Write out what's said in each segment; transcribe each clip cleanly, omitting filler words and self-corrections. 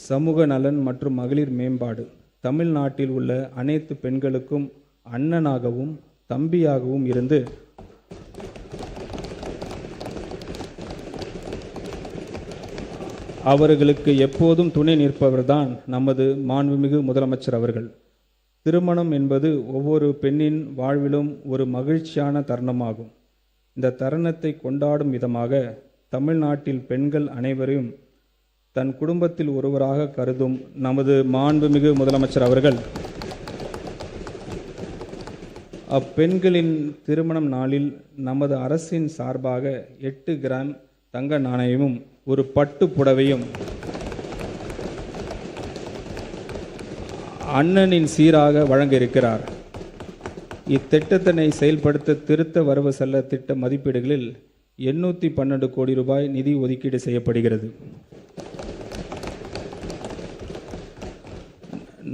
சமூக நலன் மற்றும் மகளிர் மேம்பாடு. தமிழ்நாட்டில் உள்ள அனைத்து பெண்களுக்கும் அண்ணனாகவும் தம்பியாகவும் இருந்து அவர்களுக்கு எப்போதும் துணை நிற்பவர்தான் நமது மாண்புமிகு முதலமைச்சர் அவர்கள். திருமணம் என்பது ஒவ்வொரு பெண்ணின் வாழ்விலும் ஒரு மகிழ்ச்சியான தருணமாகும். இந்த தருணத்தை கொண்டாடும் விதமாக தமிழ்நாட்டில் பெண்கள் அனைவரையும் தன் குடும்பத்தில் ஒருவராக கருதும் நமது மாண்புமிகு முதலமைச்சர் அவர்கள் அப்பெண்களின் திருமணம் நாளில் நமது அரசின் சார்பாக 8 கிராம் தங்க நாணயமும் ஒரு பட்டு புடவையும் அண்ணனின் சீராக வழங்க இருக்கிறார். இத்திட்டத்தினை செயல்படுத்த திருத்த வரவு செல்ல திட்ட மதிப்பீடுகளில் 812 கோடி ரூபாய் நிதி ஒதுக்கீடு செய்யப்படுகிறது.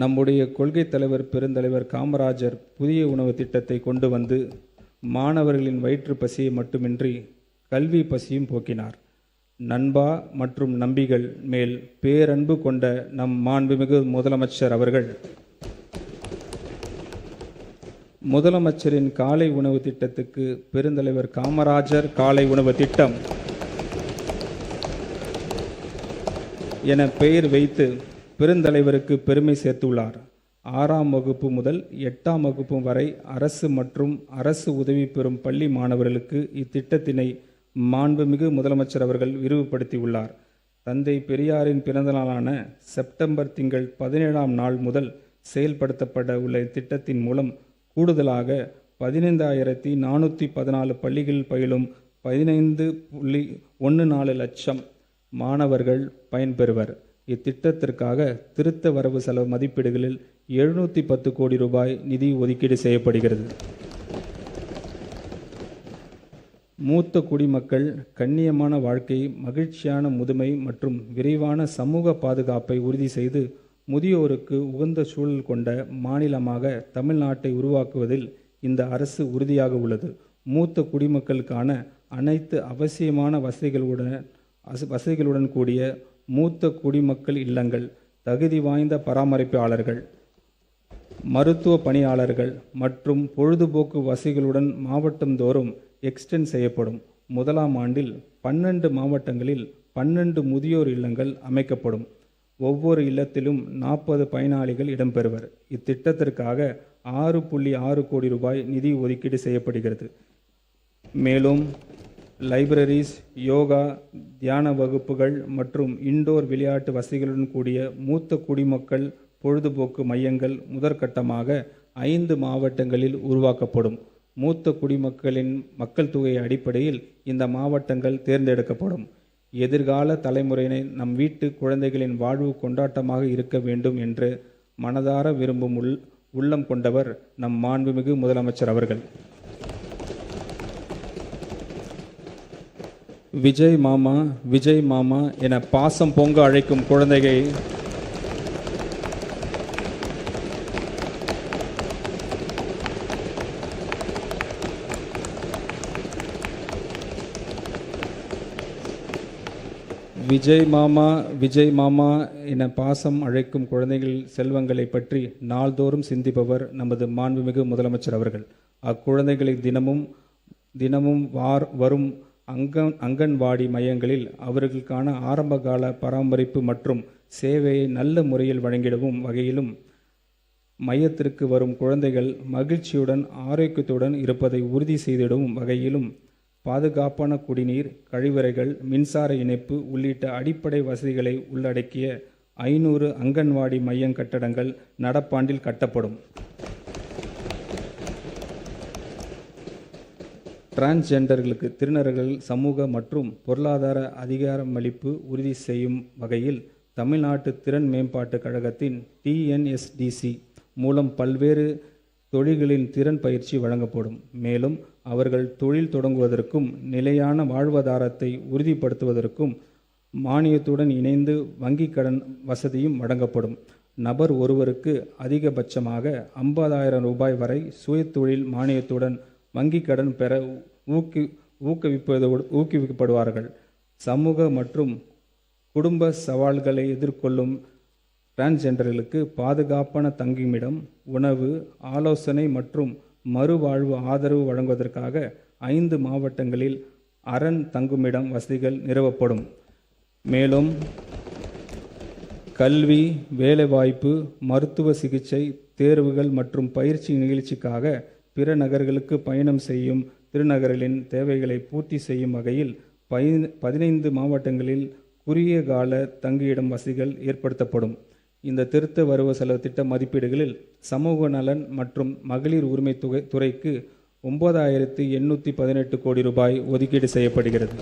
நம்முடைய கொள்கை தலைவர் பெருந்தலைவர் காமராஜர் புதிய உணவு திட்டத்தை கொண்டு வந்து மாணவர்களின் வயிற்று பசியை மட்டுமின்றி கல்வி பசியும் போக்கினார். நண்பா மற்றும் நம்பிகள் மேல் பேரன்பு கொண்ட நம் மாண்புமிகு முதலமைச்சர் அவர்கள் முதலமைச்சரின் காலை உணவு திட்டத்துக்கு பெருந்தலைவர் காமராஜர் காலை உணவு திட்டம் என பெயர் வைத்து பெருந்தலைவருக்கு பெருமை சேர்த்துள்ளார். 6ஆம் வகுப்பு முதல் 8ஆம் வகுப்பு வரை அரசு மற்றும் அரசு உதவி பெறும் பள்ளி மாணவர்களுக்கு இத்திட்டத்தினை மாண்புமிகு முதலமைச்சர் அவர்கள் விரிவுபடுத்தியுள்ளார். தந்தை பெரியாரின் பிறந்த நாளான செப்டம்பர் திங்கள் 17ஆம் நாள் முதல் செயல்படுத்தப்பட உள்ள இத்திட்டத்தின் மூலம் கூடுதலாக 15,414 பள்ளிகளில் பயிலும் 15.14 லட்சம் மாணவர்கள் பயன்பெறுவர். இத்திட்டத்திற்காக திருத்த வரவு செலவு மதிப்பீடுகளில் 710 கோடி ரூபாய் நிதி ஒதுக்கீடு செய்யப்படுகிறது. மூத்த குடிமக்கள் கண்ணியமான வாழ்க்கை, மகிழ்ச்சியான முதுமை மற்றும் விரைவான சமூக பாதுகாப்பை உறுதி செய்து முதியோருக்கு உகந்த சூழல் கொண்ட மாநிலமாக தமிழ்நாட்டை உருவாக்குவதில் இந்த அரசு உறுதியாக உள்ளது. மூத்த குடிமக்களுக்கான அனைத்து அவசியமான வசதிகளுடன் கூடிய மூத்த குடிமக்கள் இல்லங்கள், தகுதி வாய்ந்த பராமரிப்பாளர்கள், மருத்துவ பணியாளர்கள் மற்றும் பொழுதுபோக்கு வசதிகளுடன் மாவட்டந்தோறும் எக்ஸ்டெண்ட் செய்யப்படும். முதலாம் ஆண்டில் 12 மாவட்டங்களில் 12 முதியோர் இல்லங்கள் அமைக்கப்படும். ஒவ்வொரு இல்லத்திலும் 40 பயனாளிகள் இடம்பெறுவர். இத்திட்டத்திற்காக 6.6 கோடி ரூபாய் நிதி ஒதுக்கீடு செய்யப்படுகிறது. மேலும் லைப்ரரிஸ், யோகா, தியான வகுப்புகள் மற்றும் இண்டோர் விளையாட்டு வசதிகளுடன் கூடிய மூத்த குடிமக்கள் பொழுதுபோக்கு மையங்கள் முதற்கட்டமாக 5 மாவட்டங்களில் உருவாக்கப்படும். மூத்த குடிமக்களின் மக்கள் தொகை அடிப்படையில் இந்த மாவட்டங்கள் தேர்ந்தெடுக்கப்படும். எதிர்கால தலைமுறையினை நம் வீட்டு குழந்தைகளின் வாழ்வு கொண்டாட்டமாக இருக்க வேண்டும் என்று மனதார விரும்பும் உள்ளம் கொண்டவர் நம் மாண்புமிகு முதலமைச்சர் அவர்கள். விஜய் மாமா, விஜய் மாமா என பாசம் பொங்க அழைக்கும் குழந்தைகள் விஜய் மாமா, விஜய் மாமா என பாசம் அழைக்கும் குழந்தைகள் செல்வங்களை பற்றி நாள்தோறும் சிந்திப்பவர் நமது மாண்புமிகு முதலமைச்சர் அவர்கள். அக்குழந்தைகளை தினமும் வரும் அங்கன்வாடி மையங்களில் அவர்களுக்கான ஆரம்பகால பராமரிப்பு மற்றும் சேவையை நல்ல முறையில் வழங்கிடவும் வகையிலும் மையத்திற்கு வரும் குழந்தைகள் மகிழ்ச்சியுடன் ஆரோக்கியத்துடன் இருப்பதை உறுதி செய்திடவும் வகையிலும் பாதுகாப்பான குடிநீர், கழிவறைகள், மின்சார இணைப்பு உள்ளிட்ட அடிப்படை வசதிகளை உள்ளடக்கிய 500 அங்கன்வாடி மைய கட்டடங்கள் நடப்பாண்டில் கட்டப்படும். டிரான்ஸ்ஜெண்டர்களுக்கு திருநர்கள் சமூக மற்றும் பொருளாதார அதிகாரமளிப்பு உறுதி செய்யும் வகையில் தமிழ்நாட்டு திறன் மேம்பாட்டுக் கழகத்தின் TNSDC மூலம் பல்வேறு தொழில்களின் திறன் பயிற்சி வழங்கப்படும். மேலும் அவர்கள் தொழில் தொடங்குவதற்கும் நிலையான வாழ்வாதாரத்தை உறுதிப்படுத்துவதற்கும் மானியத்துடன் இணைந்து வங்கிக் கடன் வசதியும் வழங்கப்படும். நபர் ஒருவருக்கு அதிகபட்சமாக 50,000 ரூபாய் வரை சுயதொழில் மானியத்துடன் வங்கிக் கடன் பெற ஊக்குவிக்கப்படுவார்கள். சமூக மற்றும் குடும்ப சவால்களை எதிர்கொள்ளும் டிரான்ஸ்ஜெண்டர்களுக்கு பாதுகாப்பான தங்குமிடம், உணவு, ஆலோசனை மற்றும் மறுவாழ்வு ஆதரவு வழங்குவதற்காக 5 மாவட்டங்களில் அரண் தங்குமிடம் வசதிகள் நிறுவப்படும். மேலும் கல்வி, வேலைவாய்ப்பு, மருத்துவ சிகிச்சை, தேர்வுகள் மற்றும் பயிற்சி நிகழ்ச்சிக்காக பிற நகர்களுக்கு பயணம் செய்யும் திருநகர்களின் தேவைகளை பூர்த்தி செய்யும் வகையில் 15 மாவட்டங்களில் குறுகிய கால தங்கியிடம் வசதிகள் ஏற்படுத்தப்படும். இந்த திருத்த வரவு செலவு திட்ட மதிப்பீடுகளில் சமூக நலன் மற்றும் மகளிர் உரிமை துறைக்கு 9,818 கோடி ரூபாய் ஒதுக்கீடு செய்யப்படுகிறது.